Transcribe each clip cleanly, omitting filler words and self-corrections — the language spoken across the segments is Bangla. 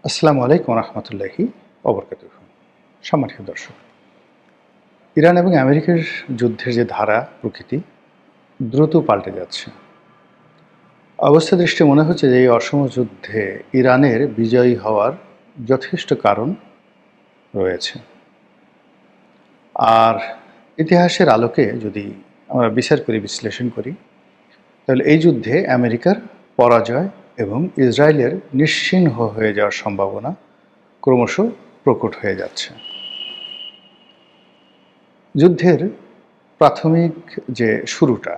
আসসালামু আলাইকুম রহমতুল্লাহি ওবরকাতুহু। সম্মানিত দর্শক, ইরান এবং আমেরিকার যুদ্ধের যে ধারা প্রকৃতি দ্রুত পাল্টে যাচ্ছে। অবস্থা দৃষ্টে মনে হচ্ছে যে এই অসম যুদ্ধে ইরানের বিজয়ী হওয়ার যথেষ্ট কারণ রয়েছে। আর ইতিহাসের আলোকে যদি আমরা বিচার করি, বিশ্লেষণ করি, তাহলে এই যুদ্ধে আমেরিকার পরাজয় এবং ইসরায়েলের নিশ্চিহ্ন হয়ে যাওয়ার সম্ভাবনা ক্রমশ প্রকট হয়ে যাচ্ছে। যুদ্ধের প্রাথমিক যে শুরুটা,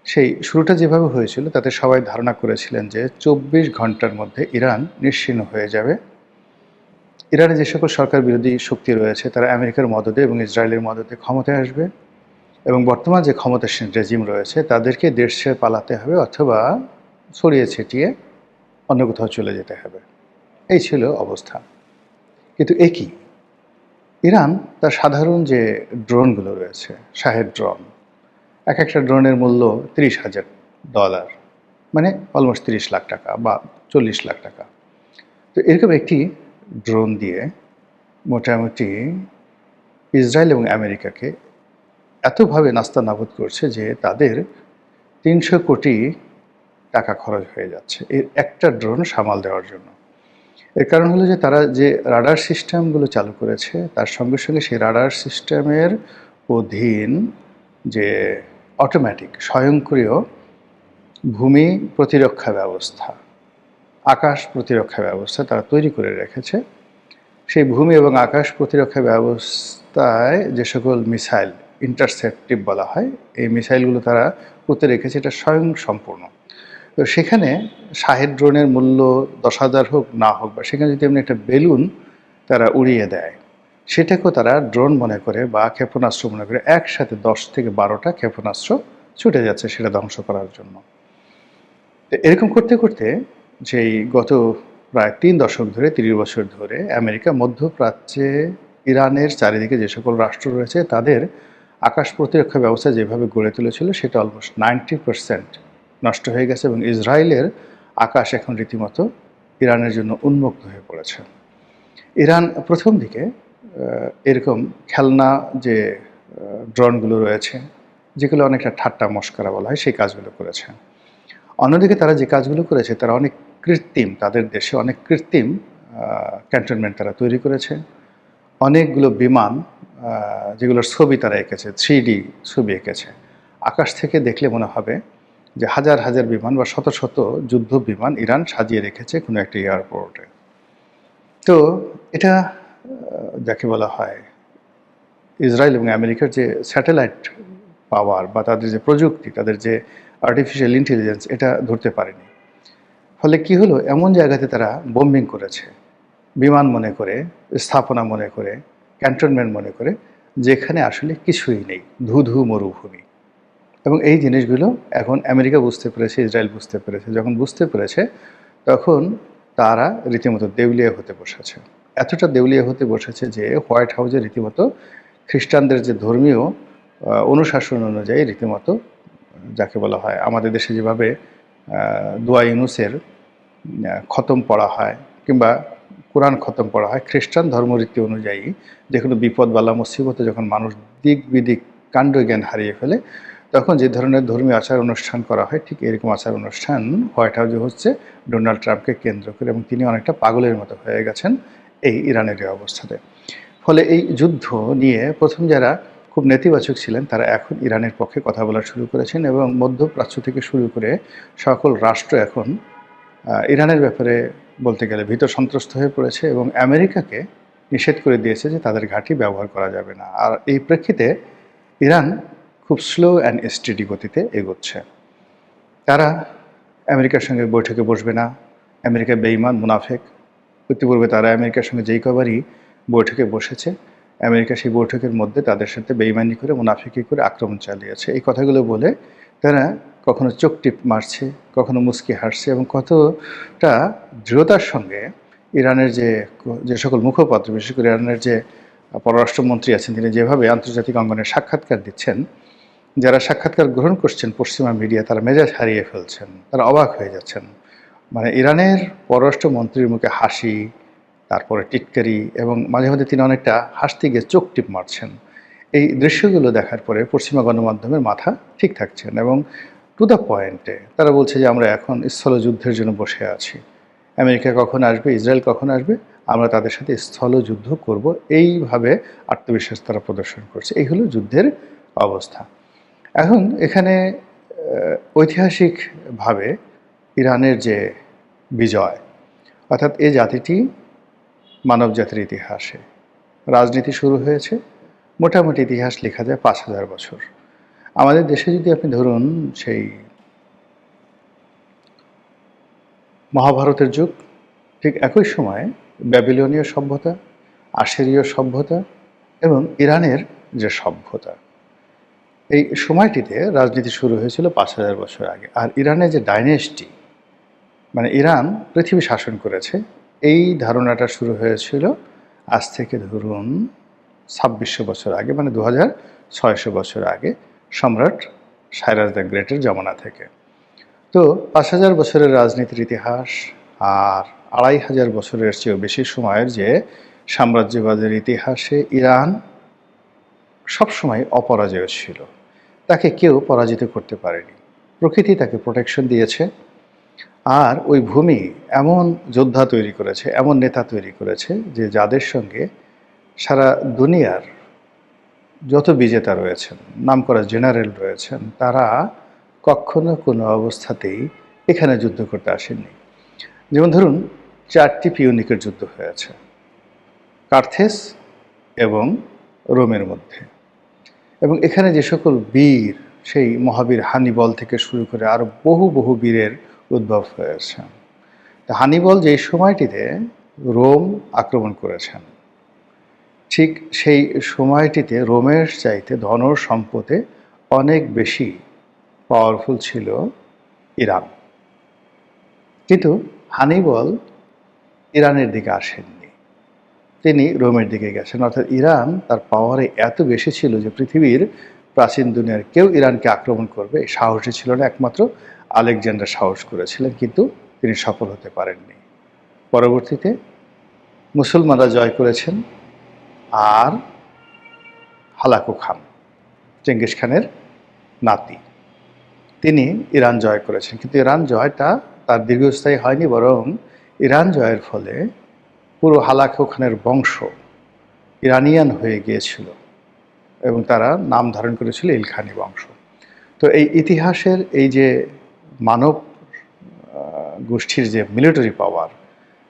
সেই শুরুটা যেভাবে হয়েছিল তাতে সবাই ধারণা করেছিলেন যে ২৪ ঘন্টার মধ্যে ইরান নিশ্চিহ্ন হয়ে যাবে। ইরানে যে সকল সরকার বিরোধী শক্তি রয়েছে তারা আমেরিকার মদদে এবং ইসরায়েলের মদদে ক্ষমতায় আসবে এবং বর্তমান যে ক্ষমতাসীন রেজিম রয়েছে তাদেরকে দেশ ছেড়ে পালাতে হবে অথবা ছড়িয়ে ছিটিয়ে অন্য কোথাও চলে যেতে হবে। এই ছিল অবস্থা। কিন্তু একই ইরান তার সাধারণ যে ড্রোনগুলো রয়েছে, শাহেদ ড্রোন, এক একটা ড্রোনের মূল্য $৩০,০০০, মানে অলমোস্ট ৩০ লাখ টাকা বা ৪০ লাখ টাকা। তো এরকম একটি ড্রোন দিয়ে মোটামুটি ইসরায়েল এবং আমেরিকাকে এতভাবে নাস্তানাবুদ করছে যে তাদের ৩০০ কোটি টাকা খরচ হয়ে যাচ্ছে এর একটা ড্রোন সামাল দেওয়ার জন্য। এর কারণ হলো যে তারা যে রাডার সিস্টেমগুলো চালু করেছে তার সঙ্গে সঙ্গে সেই রাডার সিস্টেমের অধীন যে অটোমেটিক স্বয়ংক্রিয় ভূমি প্রতিরক্ষা ব্যবস্থা, আকাশ প্রতিরক্ষা ব্যবস্থা তারা তৈরি করে রেখেছে। সেই ভূমি এবং আকাশ প্রতিরক্ষা ব্যবস্থায় যে সকল মিসাইল ইন্টারসেপ্টিভ বলা হয়, এই মিসাইলগুলো তারা করতে রেখেছে, এটা স্বয়ং সম্পূর্ণ। তো সেখানে শাহেদ ড্রোনের মূল্য ১০,০০০ হোক না হোক, বা সেখানে যদি এমনি একটা বেলুন তারা উড়িয়ে দেয়, সেটাকেও তারা ড্রোন মনে করে বা ক্ষেপণাস্ত্র মনে করে একসাথে ১০ থেকে ১২টা ক্ষেপণাস্ত্র ছুটে যাচ্ছে সেটা ধ্বংস করার জন্য। এরকম করতে করতে যেই গত প্রায় ৩ দশক ধরে, ৩০ বছর ধরে আমেরিকা মধ্যপ্রাচ্যে ইরানের চারিদিকে যে সকল রাষ্ট্র রয়েছে তাদের আকাশ প্রতিরক্ষা ব্যবস্থা যেভাবে গড়ে তুলেছিল সেটা অলমোস্ট 90% নষ্ট হয়ে গেছে এবং ইসরায়েলের আকাশ এখন রীতিমতো ইরানের জন্য উন্মুক্ত হয়ে পড়েছে। ইরান প্রথম দিকে এরকম খেলনা যে ড্রোনগুলো রয়েছে, যেগুলো অনেকটা ঠাট্টা মশকরা বলা হয়, সেই কাজগুলো করেছে। অন্যদিকে তারা যে কাজগুলো করেছে তারা অনেক কৃত্রিম, তাদের দেশে অনেক কৃত্রিম ক্যান্টনমেন্ট তারা তৈরি করেছে। অনেকগুলো বিমান যেগুলোর ছবি তারা এঁকেছে, 3D ছবি এঁকেছে। আকাশ থেকে দেখলে মনে হবে যে হাজার হাজার বিমান বা শত শত যুদ্ধ বিমান ইরান সাজিয়ে রেখেছে কোনো একটা এয়ারপোর্টে। তো এটা যাকে বলা হয় ইসরায়েল এবং আমেরিকার যে স্যাটেলাইট পাওয়ার বা তাদের যে প্রযুক্তি, তাদের যে আর্টিফিশিয়াল ইন্টেলিজেন্স, এটা ধরতে পারেনি। ফলে কি হলো, এমন জায়গাতে তারা বোম্বিং করেছে বিমান মনে করে, স্থাপনা মনে করে, ক্যান্টনমেন্ট মনে করে, যেখানে আসলে কিছুই নেই, ধু মরুভূমি। এবং এই জিনিসগুলো এখন আমেরিকা বুঝতে পেরেছে, ইসরায়েল বুঝতে পেরেছে। যখন বুঝতে পেরেছে তখন তারা রীতিমতো দেউলিয়া হতে বসেছে। এতটা দেউলিয়া হতে বসেছে যে হোয়াইট হাউসে রীতিমতো খ্রিস্টানদের যে ধর্মীয় অনুশাসন অনুযায়ী রীতিমতো, যাকে বলা হয় আমাদের দেশে যেভাবে দোয়া ইউনুসের খতম পড়া হয় কিংবা কোরআন খতম পড়া হয়, খ্রিস্টান ধর্মরীতি অনুযায়ী যে কোনো বিপদ বালা মুসিবতে যখন মানুষ দিক বিদিক কাণ্ড জ্ঞান হারিয়ে ফেলে তখন যে ধরনের ধর্মীয় আচার অনুষ্ঠান করা হয়, ঠিক এরকম আচার অনুষ্ঠান হোয়াইট হাউসে হচ্ছে ডোনাল্ড ট্রাম্পকে কেন্দ্র করে, এবং তিনি অনেকটা পাগলের মতো হয়ে গেছেন এই ইরানের এই অবস্থাতে। ফলে এই যুদ্ধ নিয়ে প্রথম যারা খুব নেতিবাচক ছিলেন তারা এখন ইরানের পক্ষে কথা বলা শুরু করেছেন এবং মধ্যপ্রাচ্য থেকে শুরু করে সকল রাষ্ট্র এখন ইরানের ব্যাপারে বলতে গেলে ভীত সন্ত্রস্ত হয়ে পড়েছে এবং আমেরিকাকে নিষেধ করে দিয়েছে যে তাদের ঘাঁটি ব্যবহার করা যাবে না। আর এই প্রেক্ষিতে ইরান খুব স্লো অ্যান্ড স্টেডি গতিতে এগোচ্ছে। তারা আমেরিকার সঙ্গে বৈঠকে বসবে না, আমেরিকা বেঈমান মুনাফেক। ইতিপূর্বে তারা আমেরিকার সঙ্গে যেই কবারই বৈঠকে বসেছে, আমেরিকা সেই বৈঠকের মধ্যে তাদের সাথে বেঈমানি করে, মুনাফিকি করে আক্রমণ চালিয়েছে। এই কথাগুলো বলে তারা কখনো চোখ টিপ মারছে, কখনো মুচকি হাসছে এবং কতটা দৃঢ়তার সঙ্গে ইরানের যে সকল মুখপাত্র, বিশেষ করে ইরানের যে পররাষ্ট্রমন্ত্রী আছেন, তিনি যেভাবে আন্তর্জাতিক অঙ্গনে সাক্ষাৎকার দিচ্ছেন, যারা সাক্ষাৎকার গ্রহণ করছেন পশ্চিমা মিডিয়া, তারা মেজাজ হারিয়ে ফেলছেন, তারা অবাক হয়ে যাচ্ছেন। মানে ইরানের পররাষ্ট্রমন্ত্রীর মুখে হাসি, তারপরে টিটকারি, এবং মাঝে মধ্যে তিনি অনেকটা হাসতে গিয়ে চোখ টিপ মারছেন। এই দৃশ্যগুলো দেখার পরে পশ্চিমা গণমাধ্যমের মাথা ঠিক থাকছে না, এবং টু দ্য পয়েন্টে তারা বলছে যে আমরা এখন স্থলযুদ্ধের জন্য বসে আছি। আমেরিকা কখন আসবে, ইসরায়েল কখন আসবে, আমরা তাদের সাথে স্থলযুদ্ধ করব, এইভাবে আত্মবিশ্বাস তারা প্রদর্শন করছে। এই হলো যুদ্ধের অবস্থা। এখন এখানে ঐতিহাসিকভাবে ইরানের যে বিজয়, অর্থাৎ এই জাতিটি মানব জাতির ইতিহাসে রাজনীতি শুরু হয়েছে, মোটামুটি ইতিহাস লেখা যায় ৫,০০০ বছর। আমাদের দেশে যদি আপনি ধরুন সেই মহাভারতের যুগ, ঠিক একই সময়ে ব্যাবিলনীয় সভ্যতা, আশিরীয় সভ্যতা এবং ইরানের যে সভ্যতা, এই সময়টিতে রাজনীতি শুরু হয়েছিল ৫,০০০ বছর আগে। আর ইরানের যে ডাইনেস্টি, মানে ইরান পৃথিবী শাসন করেছে, এই ধারণাটা শুরু হয়েছিল আজ থেকে ধরুন ২৬০০ বছর আগে, মানে ২৬০০ বছর আগে, সম্রাট সাইরাস দ্য গ্রেটের জমানা থেকে। তো ৫,০০০ বছরের রাজনীতির ইতিহাস আর ২৫০০ বছরের চেয়েও বেশি সময়ের যে সাম্রাজ্যবাদের ইতিহাসে ইরান সবসময় অপরাজেয় ছিল। তাকে কেউ পরাজিত করতে পারেনি। প্রকৃতি তাকে প্রোটেকশন দিয়েছে, আর ওই ভূমি এমন যোদ্ধা তৈরি করেছে, এমন নেতা তৈরি করেছে, যে যাদের সঙ্গে সারা দুনিয়ার যত বিজেতা রয়েছেন, নামকরা জেনারেল রয়েছেন, তারা কখনো কোনো অবস্থাতেই এখানে যুদ্ধ করতে আসেননি। যেমন ধরুন ৪টি পিউনিকের যুদ্ধ হয়েছে কার্থেস এবং রোমের মধ্যে, এবং এখানে যে সকল বীর, সেই মহাবীর হানিবল থেকে শুরু করে আরও বহু বহু বীরের উদ্ভব হয়েছে। তা হানিবল যেই সময়টিতে রোম আক্রমণ করেছেন, ঠিক সেই সময়টিতে রোমের চাইতে ধন সম্পদে অনেক বেশি পাওয়ারফুল ছিল ইরান। কিন্তু হানিবল ইরানের দিকে আসেননি, তিনি রোমের দিকে গেছেন। অর্থাৎ ইরান তার পাওয়ারে এত বেশি ছিল যে পৃথিবীর প্রাচীন দুনিয়ার কেউ ইরানকে আক্রমণ করবে এই সাহসী ছিল না, একমাত্র আলেকজান্ডার সাহস করেছিলেন, কিন্তু তিনি সফল হতে পারেননি। পরবর্তীতে মুসলমানরা জয় করেছেন, আর হালাকু খান, চেঙ্গিস খানের নাতি, তিনি ইরান জয় করেছেন। কিন্তু ইরান জয়টা তার দীর্ঘস্থায়ী হয়নি, বরং ইরান জয়ের ফলে পুরো হালাকু খানের বংশ ইরানিয়ান হয়ে গিয়েছিল, এবং তারা নাম ধারণ করেছিল ইলখানি বংশ। তো এই ইতিহাসের এই যে মানব গোষ্ঠীর যে মিলিটারি পাওয়ার,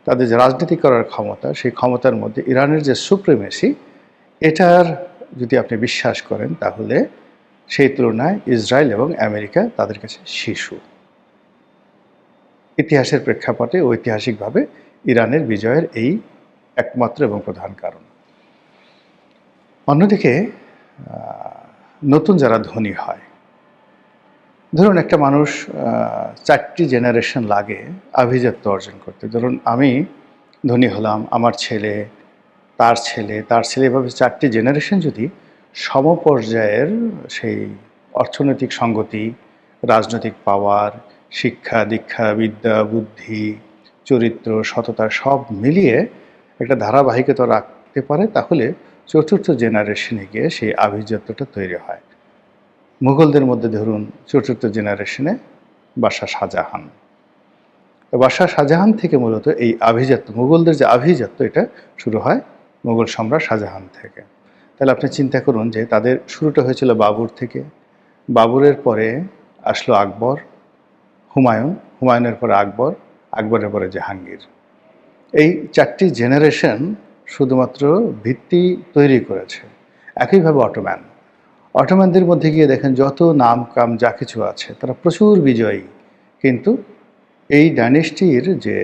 তাদের যে রাজনীতি করার ক্ষমতা, সেই ক্ষমতার মধ্যে ইরানের যে সুপ্রিমেসি, এটার যদি আপনি বিশ্বাস করেন, তাহলে সেই তুলনায় ইসরায়েল এবং আমেরিকা তাদের কাছে শিশু। ইতিহাসের প্রেক্ষাপটে ঐতিহাসিকভাবে ইরানের বিজয়ের এই একমাত্র এবং প্রধান কারণ। অন্যদিকে নতুন যারা ধনী হয়, ধরুন একটা মানুষ 4টি জেনারেশন লাগে আভিজাত্য অর্জন করতে। ধরুন আমি ধনী হলাম, আমার ছেলে, তার ছেলে, তার ছেলে, এভাবে 4টি জেনারেশন যদি সমপর্যায়ের সেই অর্থনৈতিক সঙ্গতি, রাজনৈতিক পাওয়ার, শিক্ষা দীক্ষা, বিদ্যা বুদ্ধি, চরিত্র, সততা সব মিলিয়ে একটা ধারাবাহিকতা রাখতে পারে, তাহলে চতুর্থ জেনারেশনে গিয়ে সেই আভিজাত্যটা তৈরি হয়। মুঘলদের মধ্যে ধরুন চতুর্থ জেনারেশনে বাদশাহ শাহজাহান। তো বাদশাহ শাহজাহান থেকে মূলত এই আভিজাত্য, মুঘলদের যে আভিজাত্য, এটা শুরু হয় মুঘল সম্রাট শাহজাহান থেকে। তাহলে আপনি চিন্তা করুন যে তাদের শুরুটা হয়েছিল বাবর থেকে, বাবরের পরে আসলো আকবর, হুমায়ুন, হুমায়ুনের পরে আকবর, আকবরের পরে জাহাঙ্গীর। এই 4টি জেনারেশন শুধুমাত্র ভিত্তি তৈরি করেছে। একইভাবে অটোম্যানদের মধ্যে গিয়ে দেখেন যত নাম কাম যা কিছু আছে, তারা প্রচুর বিজয়ী, কিন্তু এই ডাইনেস্টির যে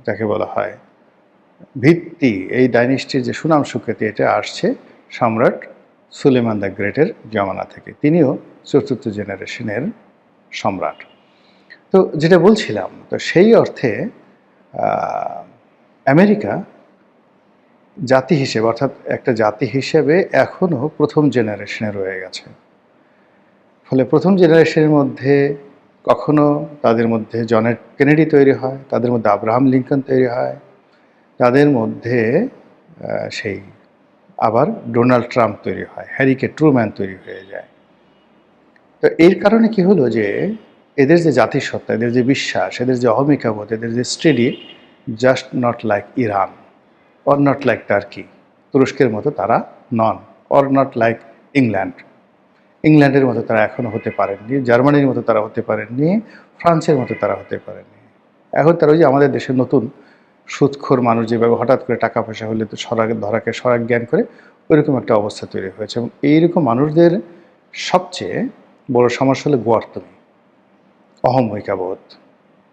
যাকে বলা হয় ভিত্তি, এই ডাইনেস্টির যে সুনাম সুখ্যাতি, এটা আসছে সম্রাট সুলেমান দ্য গ্রেটের জমানা থেকে। তিনিও চতুর্থ জেনারেশনের সম্রাট। তো যেটা বলছিলাম, তো সেই অর্থে আমেরিকা জাতি হিসেবে, অর্থাৎ একটা জাতি হিসেবে এখনও প্রথম জেনারেশনে রয়ে গেছে। ফলে প্রথম জেনারেশনের মধ্যে কখনো তাদের মধ্যে জন এফ কেনেডি তৈরি হয়, তাদের মধ্যে আব্রাহাম লিঙ্কন তৈরি হয়, তাদের মধ্যে সেই আবার ডোনাল্ড ট্রাম্প তৈরি হয়, হ্যারি কে ট্রুম্যান তৈরি হয়ে যায়। তো এর কারণে কি হলো যে এদের যে জাতিসত্তা, এদের যে বিশ্বাস, এদের যে অহমিকাবোধ, এদের যে steady, just not like Iran or not like turkey, তুরস্কের মতো তারা নন, অর নট লাইক ইংল্যান্ড, ইংল্যান্ডের মতো তারা এখনও হতে পারেননি, জার্মানির মতো তারা হতে পারেননি, ফ্রান্সের মতো তারা হতে পারেননি। এখন তারা ওই যে আমাদের দেশের নতুন সুদখোর মানুষ যেভাবে হঠাৎ করে টাকা পয়সা হলে তো ধরাকে সরাক জ্ঞান করে, ওইরকম একটা অবস্থা তৈরি হয়েছে। এবং এইরকম মানুষদের সবচেয়ে বড় সমস্যা হলো গোয়ার্তমি, অহমিকাবোধ,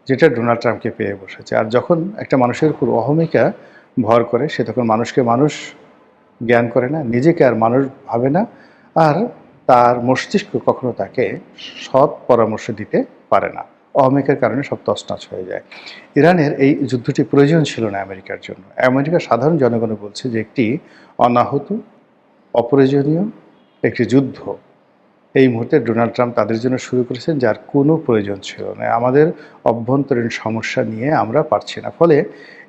যেটা ডোনাল্ড ট্রাম্পকে পেয়ে বসেছে। আর যখন একটা মানুষের উপর অহমিকা ভর করে, সে তখন মানুষকে মানুষ জ্ঞান করে না, নিজেকে আর মানুষ ভাবে না, আর তার মস্তিষ্ক কখনো তাকে সৎ পরামর্শ দিতে পারে না। অহমিকার কারণে সব তছনছ হয়ে যায়। ইরানের এই যুদ্ধটি প্রয়োজন ছিল না আমেরিকার জন্য। আমেরিকার সাধারণ জনগণ বলছে যে একটি অনাহত, অপ্রয়োজনীয় একটি যুদ্ধ এই মুহূর্তে ডোনাল্ড ট্রাম্প তাদের জন্য শুরু করেছেন, যার কোনো প্রয়োজন ছিল না। আমাদের অভ্যন্তরীণ সমস্যা নিয়ে আমরা পারছি না, ফলে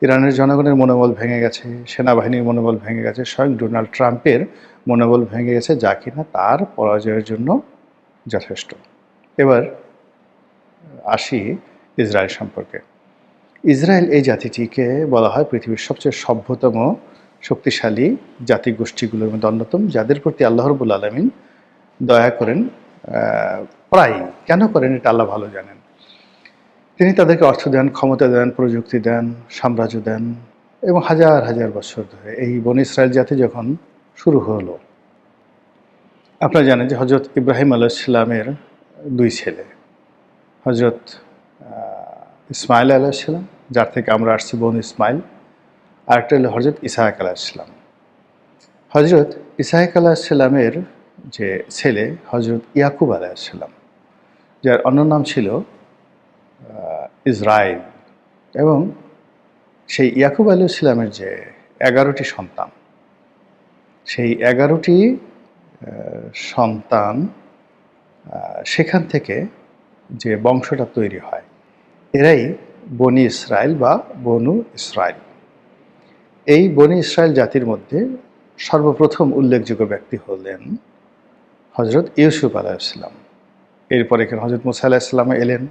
ইরানের জনগণের মনোবল ভেঙে গেছে, সেনাবাহিনীর মনোবল ভেঙে গেছে, স্বয়ং ডোনাল্ড ট্রাম্পের মনোবল ভেঙে গেছে, যা কিনা তার পরাজয়ের জন্য যথেষ্ট। এবার আসি ইসরায়েল সম্পর্কে। ইসরায়েল এই জাতিটিকে বলা হয় পৃথিবীর সবচেয়ে সভ্যতম শক্তিশালী জাতিগোষ্ঠীগুলোর মধ্যে অন্যতম, যাদের প্রতি আল্লাহ রাব্বুল আলামিন দয়া করেন প্রায়। কেন করেন এটা আল্লাহ ভালো জানেন। তিনি তাদেরকে অর্থ দেন, ক্ষমতা দেন, প্রযুক্তি দেন, সাম্রাজ্য দেন, এবং হাজার হাজার বছর ধরে এই বনী ইসরায়েল জাতি যখন শুরু হলো, আপনারা জানেন যে হজরত ইব্রাহিম আলাইহিসসালামের দুই ছেলে, হজরত ইসমাইল আলাইহিসসালাম, যার থেকে আমরা আসছি বনু ইসমাইল, আরেকটা হলো হজরত ইসহাক আলাইহিসসালাম। হজরত ইসহাক আলাইহিসসালামের যে ছেলে হজরত ইয়াকুব আলাইহিসসালাম, যার অন্য নাম ছিল ইসরায়েল, এবং সেই ইয়াকুব আলাইহিসসালামের যে 11টি সন্তান, সেই 11টি সন্তান, সেখান থেকে যে বংশটা তৈরি হয়, এরাই বনি ইসরায়েল বা বনু ইসরায়েল। এই বনি ইসরায়েল জাতির মধ্যে সর্বপ্রথম উল্লেখযোগ্য ব্যক্তি হলেন হজরত ইউসুফ আলাইহিসসালাম। এরপর এখানে হজরত মুসা আলাইহিসসালাম এলেন।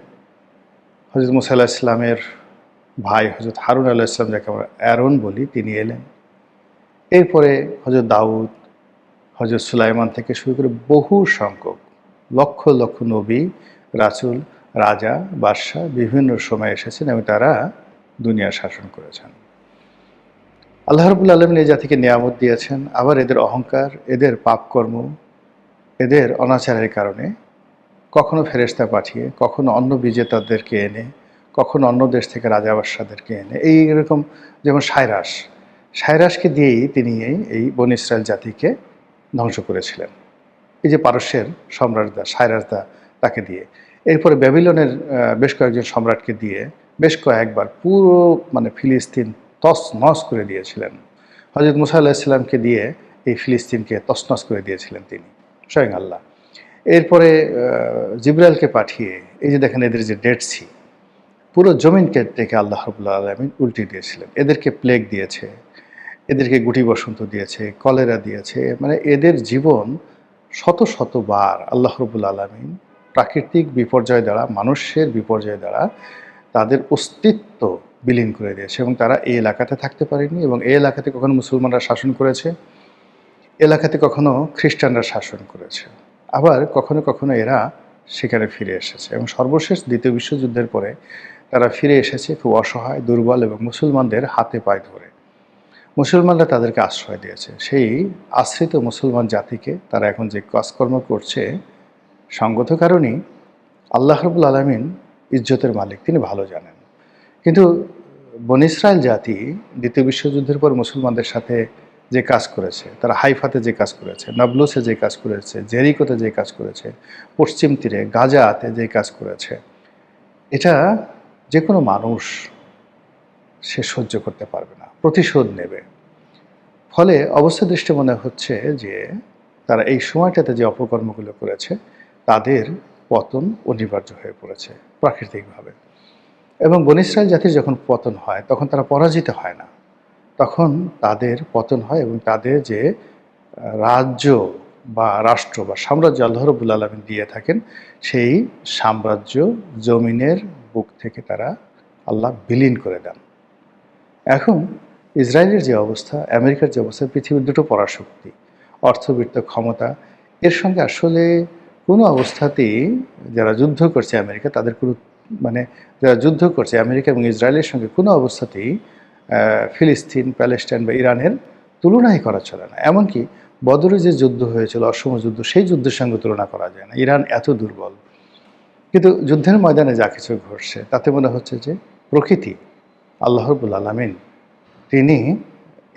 হজরত মুসা আলাইহিসসালামের ভাই হজরত হারুন আলাইহিসসালাম, যাকে আমরা অ্যারন বলি, তিনি এলেন। এরপরে হজরত দাউদ, হজরত সুলাইমান থেকে শুরু করে বহু সংখ্যক লক্ষ লক্ষ নবী, রাসূল, রাজা, বাদশাহ বিভিন্ন সময় এসেছেন এবং তারা দুনিয়া শাসন করেছেন। আল্লাহ রাব্বুল আলামিন এই জাতিকে নিয়ামত দিয়েছেন, আবার এদের অহংকার, এদের পাপকর্ম, এদের অনাচারের কারণে কখনো ফেরেশতা পাঠিয়ে, কখনো অন্য বিজেতাদেরকে এনে, কখনো অন্য দেশ থেকে রাজা বাদশাদেরকে এনে, এইরকম, যেমন সায়রাসকে দিয়েই তিনি এই বনী ইসরায়েল জাতিকে ধ্বংস করেছিলেন। এই যে পারস্যের সম্রাটদা সায়রাসদা, তাকে দিয়ে, এরপরে ব্যাবিলনের বেশ কয়েকজন সম্রাটকে দিয়ে বেশ কয়েকবার পুরো ফিলিস্তিন তছনছ করে দিয়েছিলেন। হজরত মুসা আলাইহিসসালামকে দিয়ে এই ফিলিস্তিনকে তছনছ করে দিয়েছিলেন তিনি, স্বয়ং আল্লাহ। এরপরে জিবরাইলকে পাঠিয়ে, এই যে দেখেন এদের যে ডেড সি, পুরো জমিনকে থেকে আল্লাহ রাব্বুল আলামিন উল্টে দিয়েছিলেন। এদেরকে প্লেগ দিয়েছে, এদেরকে গুটি বসন্ত দিয়েছে, কলেরা দিয়েছে, এদের জীবন শত শতবার আল্লাহ রাব্বুল আলামিন প্রাকৃতিক বিপর্যয় দ্বারা, মানুষের বিপর্যয় দ্বারা তাদের অস্তিত্ব বিলীন করে দিয়েছে, এবং তারা এই এলাকাতে থাকতে পারেনি। এবং এই এলাকাতে কখনো মুসলমানরা শাসন করেছে, এলাকাতে কখনো খ্রিস্টানরা শাসন করেছে, আবার কখনো কখনো এরা সেখানে ফিরে এসেছে। এবং সর্বশেষ দ্বিতীয় বিশ্বযুদ্ধের পরে তারা ফিরে এসেছে খুব অসহায়, দুর্বল, এবং মুসলমানদের হাতে পায়ে ধরে মুসলমানরা তাদেরকে আশ্রয় দিয়েছে। সেই আশ্রিত মুসলমান জাতিকে তারা এখন যে কাজকর্ম করছে, সঙ্গত কারণেই আল্লাহ রাব্বুল আলামিন ইজ্জতের মালিক, তিনি ভালো জানেন। কিন্তু বনী ইসরায়েল জাতি দ্বিতীয় বিশ্বযুদ্ধের পর মুসলমানদের সাথে যে কাজ করেছে, তারা হাইফাতে যে কাজ করেছে, নাবলুসে যে কাজ করেছে, জেরিকোতে যে কাজ করেছে, পশ্চিম তীরে গাজাতে যে কাজ করেছে, এটা যে কোনো মানুষ সে সহ্য করতে পারবে না, প্রতিশোধ নেবে। ফলে অবস্থা দৃষ্টি মনে হচ্ছে যে তারা এই সময়টাতে যে অপকর্মগুলো করেছে, তাদের পতন অনিবার্য হয়ে পড়েছে প্রাকৃতিকভাবে। এবং বনী ইসরাইল জাতির যখন পতন হয় তখন তারা পরাজিত হয় না, তখন তাদের পতন হয় এবং তাদের যে রাজ্য বা রাষ্ট্র বা সাম্রাজ্য আল্লাহ রাব্বুল আলামিন দিয়ে থাকেন, সেই সাম্রাজ্য জমিনের বুক থেকে তারা আল্লাহ বিলীন করে দেন। এখন ইসরায়েলের যে অবস্থা, আমেরিকার যে অবস্থা, পৃথিবীর দুটো পরাশক্তি, অর্থবিত্ত ক্ষমতা, এর সঙ্গে আসলে কোনো অবস্থাতেই যারা যুদ্ধ করছে আমেরিকা, তাদের কোনো মানে যারা যুদ্ধ করছে আমেরিকা এবং ইসরায়েলের সঙ্গে কোনো অবস্থাতেই ফিলিস্তিন, প্যালেস্টাইন বা ইরানের তুলনাই করা চলে না। এমনকি বদরে যে যুদ্ধ হয়েছিল, অসম যুদ্ধ, সেই যুদ্ধের সঙ্গে তুলনা করা যায় না। ইরান এত দুর্বল। কিন্তু যুদ্ধের ময়দানে যা কিছু ঘটছে তাতে মনে হচ্ছে যে প্রকৃতি, আল্লাহ রাব্বুল আলামিন, তিনি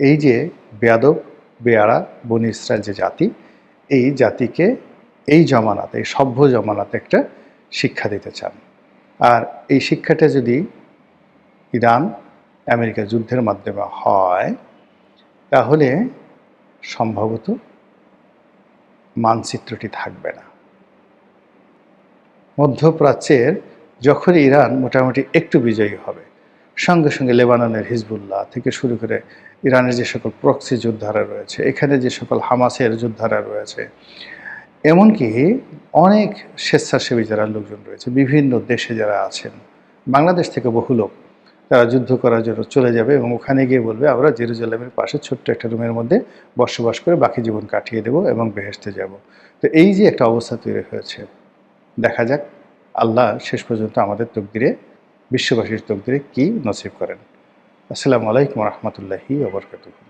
এই যে বেয়াদব বেয়াড়া বনী ইসরায়েল যে জাতি, এই জাতিকে এই জমানাতে, এই সভ্য জমানাতে একটা শিক্ষা দিতে চান। আর এই শিক্ষাটা যদি ইরান আমেরিকা যুদ্ধের মাধ্যমে হয়, তাহলে সম্ভবত মানচিত্রটি থাকবে না। মধ্যপ্রাচ্যের যখন ইরান মোটামুটি একটু বিজয়ী হবে, সঙ্গে সঙ্গে লেবাননের হিজবুল্লাহ থেকে শুরু করে ইরানের যে সকল প্রক্সি যোদ্ধারা রয়েছে, এখানে যে সকল হামাসের যোদ্ধারা রয়েছে, এমনকি অনেক স্বেচ্ছাসেবী যারা লোকজন রয়েছে বিভিন্ন দেশে যারা আছেন, বাংলাদেশ থেকে বহু লোক, তারা যুদ্ধ করার জন্য চলে যাবে এবং ওখানে গিয়ে বলবে আমরা জেরুজালেমের পাশে ছোট্ট একটা রুমের মধ্যে বসবাস করে বাকি জীবন কাটিয়ে দেব এবং বেহেশতে যাব। তো এই যে একটা অবস্থা তৈরি হয়েছে, দেখা যাক আল্লাহ শেষ পর্যন্ত আমাদের তকদিরে, বিশ্ববাসীর তকদিরে কি নসিব করেন। আসসালামু আলাইকুম রহমতুল্লাহি ওয়া বারাকাতুহু।